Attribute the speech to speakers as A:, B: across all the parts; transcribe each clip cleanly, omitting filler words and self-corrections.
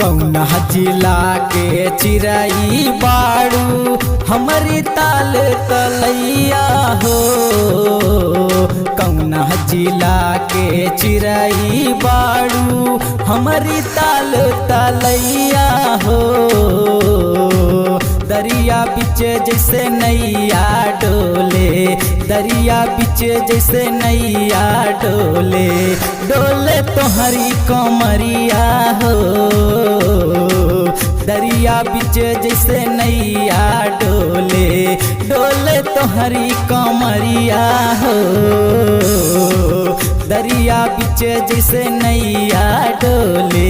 A: कौना जिला के चिरई बाड़ू हमारी ताल तलैया हो। कौना जिला के चिरई बाड़ू हमारी ताल तलैया हो। दरिया बीच जैसे नैया डोले, दरिया बीच जैसे नैया डोले, डोले तोहरी कमरिया हो। दरिया बीच जैसे नैया डोले, डोले तोहरी कमरिया हो। दरिया बीच जैसे नैया डोले।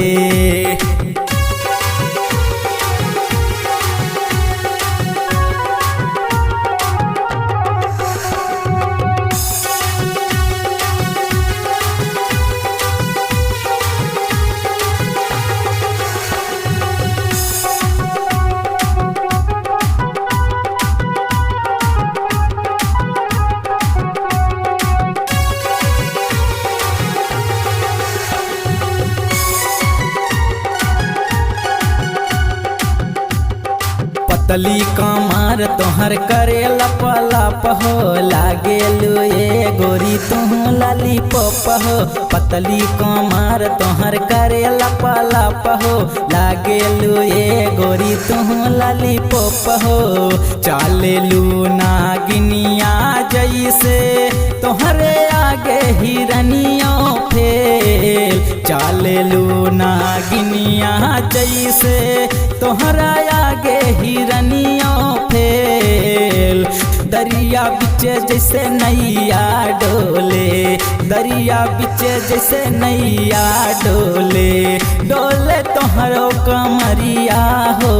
A: पतली कमर तोहर करे लप लप हो, लागे लुए गोरी तुह लाली पप हो। पतली कमर तोहर करे लप लप हो, लागे लुए गोरी तुह लाली पप हो। चाले लू नागिनिया जैसे तोहरे आगे हिरनियों फेल। चाले लू नागिनिया जैसे तोहरा आगे हिरनियों फेल। दरिया बीच जैसे नैया डोले, दरिया बीच जैसे नैया डोले, डोले तोहरो कमरिया हो।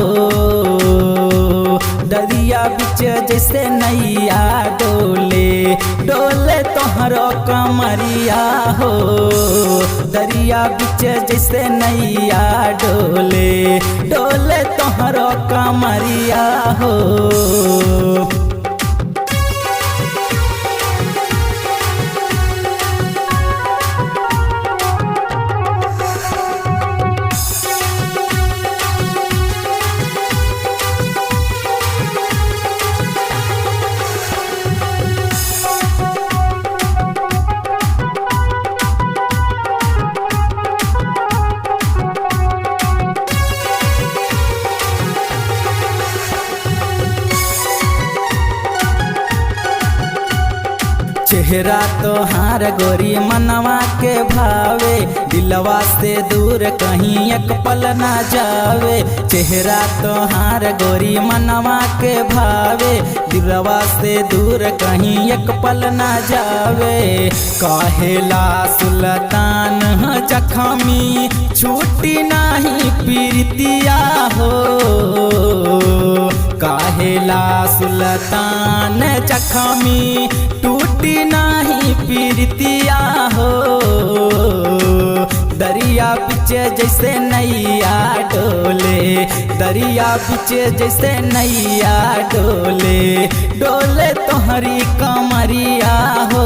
A: दरिया बीच जैसे नैया डोले, डोले तोहरो कमरिया हो। दरिया बीच जैसे नैया डोले, डोले तोहरो कमरिया हो। चेहरा तोहार गोरी मनवा के भावे, दिलवा से दूर कहीं एक पल ना जावे। चेहरा तोहार गोरी मनवा के भावे, दिलवा से दूर कहीं एक पल ना जावे। कहेला सुल्तान जखमी छूटी नहीं पीरतिया हो। कहेला सुल्तान जखमी टूटी नहीं पीरतिया हो। दरिया बीच जैसे नैया डोले, दरिया बीच जैसे नैया डोले, डोले तोहरी कमरिया हो।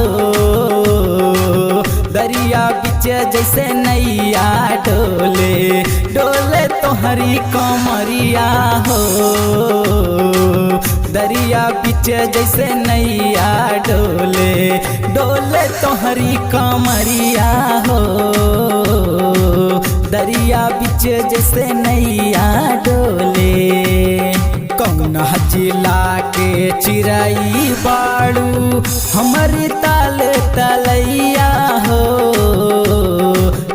A: दरिया बीच जैसे नैया डोले, डोले तोहरी कमरिया हो। दरिया बीच जैसे नैया डोले, डोले तोहरी कमरिया हो। दरिया बीच जैसे नैया डोले। कौना जिला के चिरई बाड़ू हमारी ताल तलैया हो।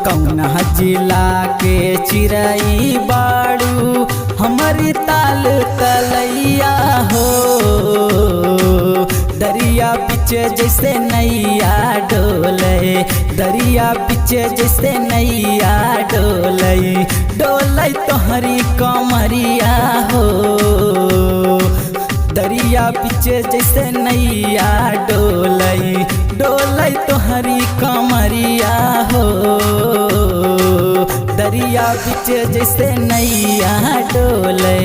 A: कौना जिला के चिरई बाड़ू हमारी ताल तलैया हो। दरिया बीच जैसे नैया डोले, दरिया बीच जैसे नैया डोले, डोले तोहरी कमरिया हो। दरिया बीच जैसे नैया डोले, डोले तोहरी कमरिया हो। दरिया बीच जैसे नैया डोले।